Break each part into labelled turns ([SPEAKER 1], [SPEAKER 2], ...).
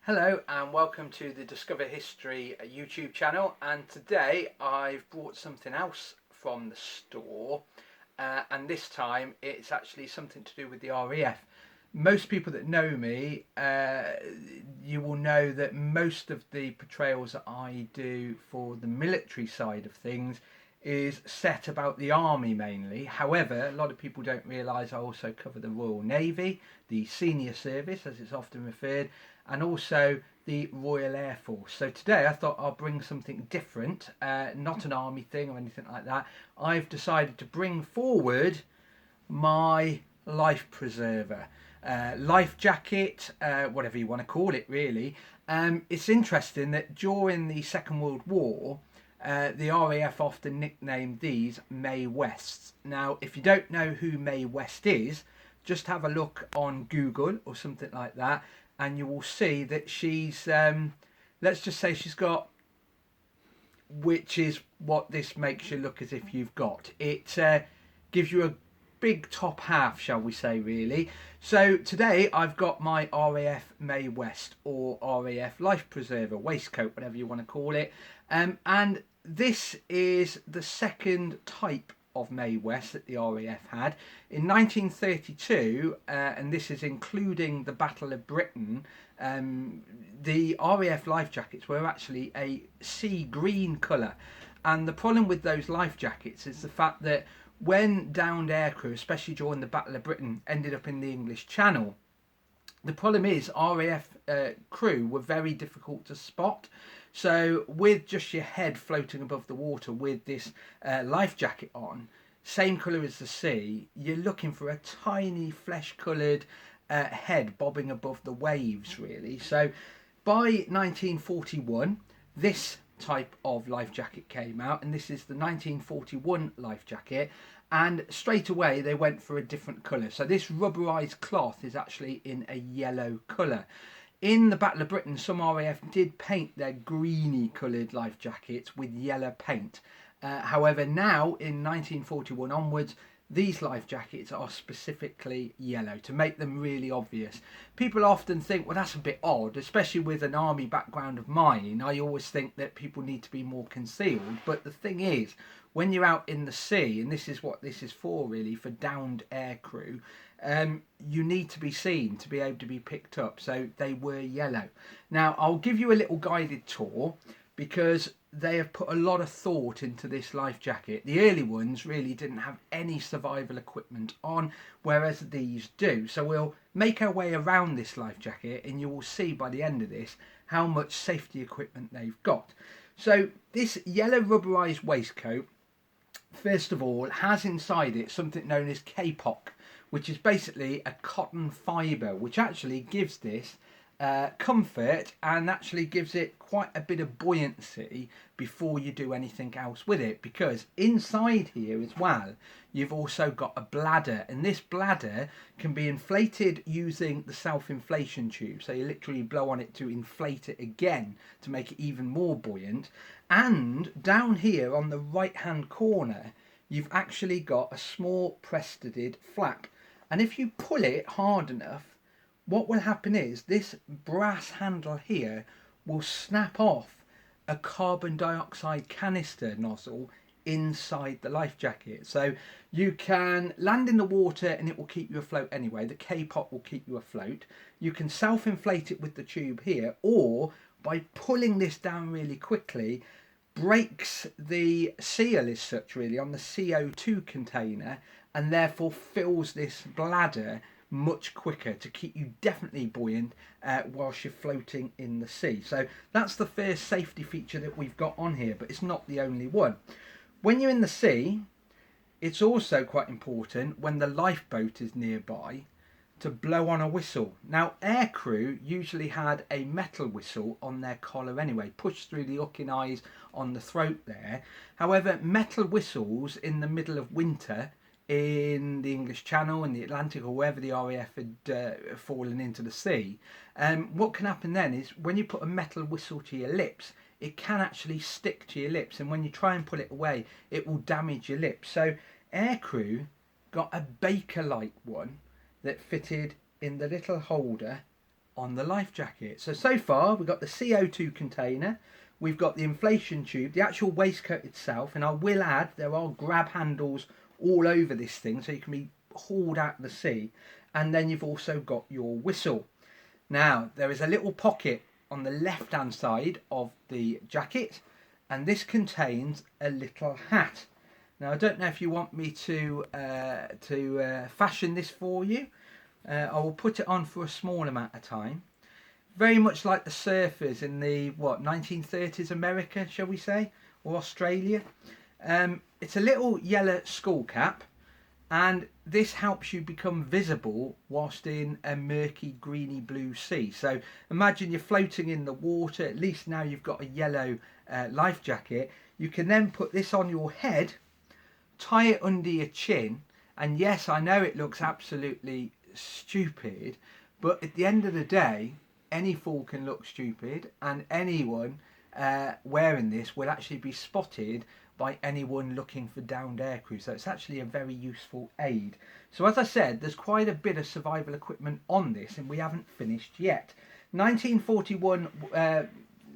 [SPEAKER 1] Hello and welcome to the Discover History YouTube channel, and today I've brought something else from the store, and this time it's actually something to do with the RAF. Most people that know me, you will know that most of the portrayals that I do for the military side of things is set about the army mainly. However, a lot of people don't realise I also cover the Royal Navy, the senior service as it's often referred, and also the Royal Air Force. So today I thought I'll bring something different, not an army thing or anything like that. I've decided to bring forward my life preserver, life jacket, whatever you want to call it really. It's interesting that during the Second World War, the RAF often nicknamed these Mae Wests. Now, if you don't know who Mae West is, just have a look on Google or something like that, and you will see that she's, let's just say she's got, which is what this makes you look as if you've got. It gives you a big top half, shall we say, really. So today I've got my RAF Mae West, or RAF Life Preserver waistcoat, whatever you want to call it, and this is the second type of Mae West that the RAF had. In 1932, and this is including the Battle of Britain, the RAF life jackets were actually a sea green colour. And the problem with those life jackets is the fact that when downed aircrew, especially during the Battle of Britain, ended up in the English Channel, the problem is RAF crew were very difficult to spot. So with just your head floating above the water with this life jacket on, same colour as the sea, you're looking for a tiny flesh coloured head bobbing above the waves really. So by 1941 this type of life jacket came out, and this is the 1941 life jacket, and straight away they went for a different colour. So this rubberized cloth is actually in a yellow colour. In the Battle of Britain, some RAF did paint their greeny coloured life jackets with yellow paint. However, now in 1941 onwards, these life jackets are specifically yellow to make them really obvious. People often think, well, that's a bit odd, especially with an army background of mine. I always think that people need to be more concealed. But the thing is, when you're out in the sea, and this is what this is for really, for downed aircrew, you need to be seen to be able to be picked up. So they were yellow. Now, I'll give you a little guided tour because they have put a lot of thought into this life jacket. The early ones really didn't have any survival equipment on, whereas these do. So we'll make our way around this life jacket, and you will see by the end of this how much safety equipment they've got. So this yellow rubberized waistcoat, first of all, has inside it something known as Kapok, which is basically a cotton fibre, which actually gives this comfort and actually gives it quite a bit of buoyancy before you do anything else with it, because inside here as well you've also got a bladder, and this bladder can be inflated using the self-inflation tube. So you literally blow on it to inflate it again to make it even more buoyant. And down here on the right hand corner you've actually got a small press-studded flap, and if you pull it hard enough, what will happen is this brass handle here will snap off a carbon dioxide canister nozzle inside the life jacket. So you can land in the water and it will keep you afloat anyway. The K-pop will keep you afloat. You can self-inflate it with the tube here, or by pulling this down really quickly, breaks the seal as such really on the CO2 container, and therefore fills this bladder much quicker to keep you definitely buoyant whilst you're floating in the sea. So that's the first safety feature that we've got on here, but it's not the only one. When you're in the sea, it's also quite important when the lifeboat is nearby to blow on a whistle. Now, aircrew usually had a metal whistle on their collar anyway, pushed through the hooking eyes on the throat there. However, metal whistles in the middle of winter in the English Channel, in the Atlantic, or wherever the RAF had fallen into the sea, what can happen then is when you put a metal whistle to your lips, it can actually stick to your lips, and when you try and pull it away, it will damage your lips. So aircrew got a Bakelite one that fitted in the little holder on the life jacket. So far we've got the CO2 container, we've got the inflation tube, the actual waistcoat itself, and I will add there are grab handles all over this thing so you can be hauled out of the sea, and then you've also got your whistle. Now there is a little pocket on the left hand side of the jacket, and this contains a little hat. Now I don't know if you want me to fashion this for you. I will put it on for a small amount of time. Very much like the surfers in the 1930s America, shall we say, or Australia. It's a little yellow skull cap, and this helps you become visible whilst in a murky greeny blue sea. So imagine you're floating in the water. At least now you've got a yellow life jacket. You can then put this on your head, tie it under your chin, and yes, I know it looks absolutely stupid, but at the end of the day any fool can look stupid, and anyone wearing this will actually be spotted by anyone looking for downed aircrew. So it's actually a very useful aid. So as I said, there's quite a bit of survival equipment on this, and we haven't finished yet. 1941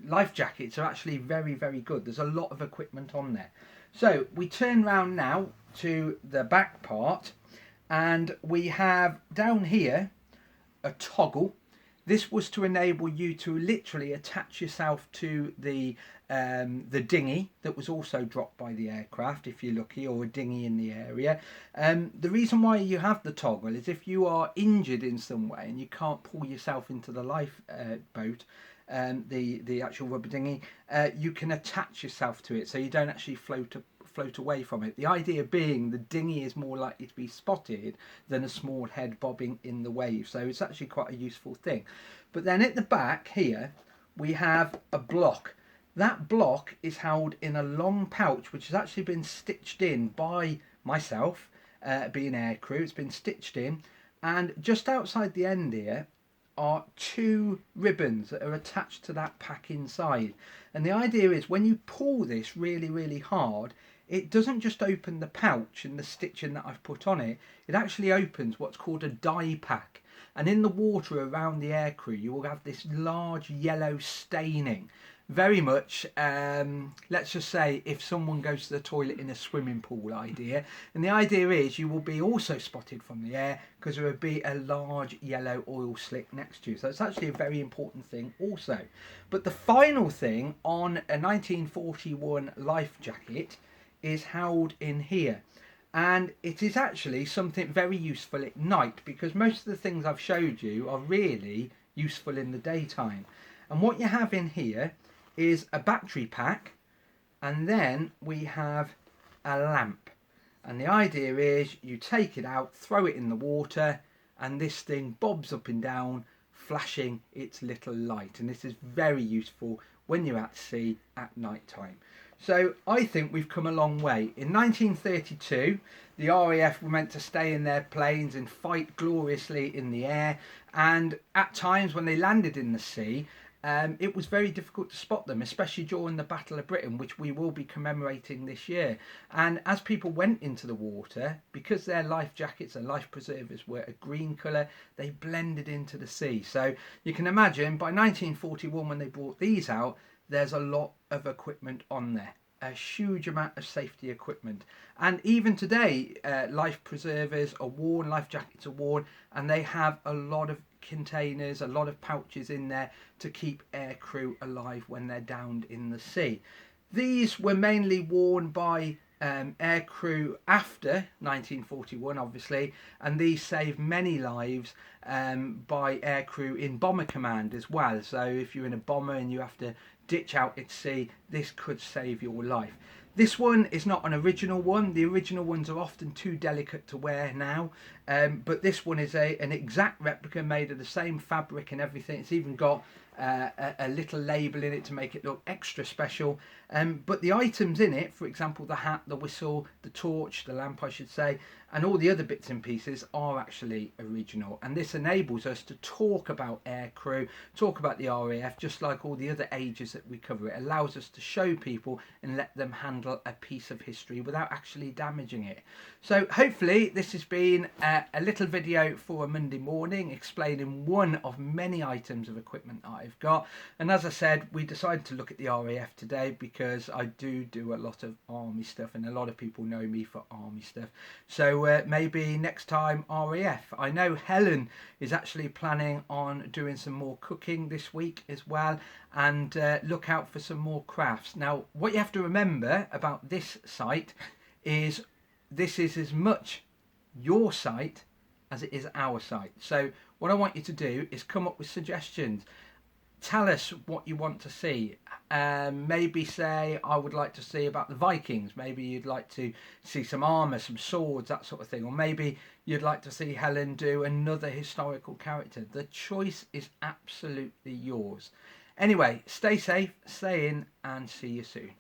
[SPEAKER 1] life jackets are actually very, very good. There's a lot of equipment on there. So we turn round now to the back part, and we have down here a toggle. This was to enable you to literally attach yourself to the dinghy that was also dropped by the aircraft, if you're lucky, or a dinghy in the area. The reason why you have the toggle is if you are injured in some way and you can't pull yourself into the lifeboat, the actual rubber dinghy, you can attach yourself to it so you don't actually float away from it. The idea being the dinghy is more likely to be spotted than a small head bobbing in the wave, so it's actually quite a useful thing. But then at the back here we have a block. That block is held in a long pouch which has actually been stitched in by myself, being aircrew. It's been stitched in, and just outside the end here are two ribbons that are attached to that pack inside. And the idea is when you pull this really, really hard, it doesn't just open the pouch and the stitching that I've put on it, it actually opens what's called a dye pack. And in the water around the aircrew you will have this large yellow staining. Very much, let's just say if someone goes to the toilet in a swimming pool idea. And the idea is you will be also spotted from the air because there will be a large yellow oil slick next to you. So it's actually a very important thing also. But the final thing on a 1941 life jacket is held in here, and it is actually something very useful at night, because most of the things I've showed you are really useful in the daytime. And what you have in here is a battery pack, and then we have a lamp. And the idea is you take it out, throw it in the water, and this thing bobs up and down, flashing its little light. And this is very useful when you're at sea at night time. So I think we've come a long way. In 1932, the RAF were meant to stay in their planes and fight gloriously in the air. And at times when they landed in the sea, it was very difficult to spot them, especially during the Battle of Britain, which we will be commemorating this year. And as people went into the water, because their life jackets and life preservers were a green colour, they blended into the sea. So you can imagine by 1941, when they brought these out, there's a lot of equipment on there, a huge amount of safety equipment. And even today, life preservers are worn, life jackets are worn, and they have a lot of containers, a lot of pouches in there to keep aircrew alive when they're downed in the sea. These were mainly worn by aircrew after 1941, obviously, and these saved many lives by aircrew in bomber command as well. So if you're in a bomber and you have to ditch out at sea, this could save your life. This one is not an original one. The original ones are often too delicate to wear now, but this one is an exact replica made of the same fabric and everything. It's even got a little label in it to make it look extra special, but the items in it, for example the hat, the whistle, the torch, the lamp I should say, and all the other bits and pieces are actually original, and this enables us to talk about aircrew, talk about the RAF, just like all the other ages that we cover. It allows us to show people and let them handle a piece of history without actually damaging it. So hopefully this has been a little video for a Monday morning explaining one of many items of equipment that I've got. And as I said, we decided to look at the RAF today because I do a lot of army stuff, and a lot of people know me for army stuff. So maybe next time RAF. I know Helen is actually planning on doing some more cooking this week as well, and look out for some more crafts. Now, what you have to remember about this site is this is as much your site as it is our site. So what I want you to do is come up with suggestions. Tell us what you want to see. Maybe say, I would like to see about the Vikings. Maybe you'd like to see some armour, some swords, that sort of thing. Or maybe you'd like to see Helen do another historical character. The choice is absolutely yours. Anyway, stay safe, stay in, and see you soon.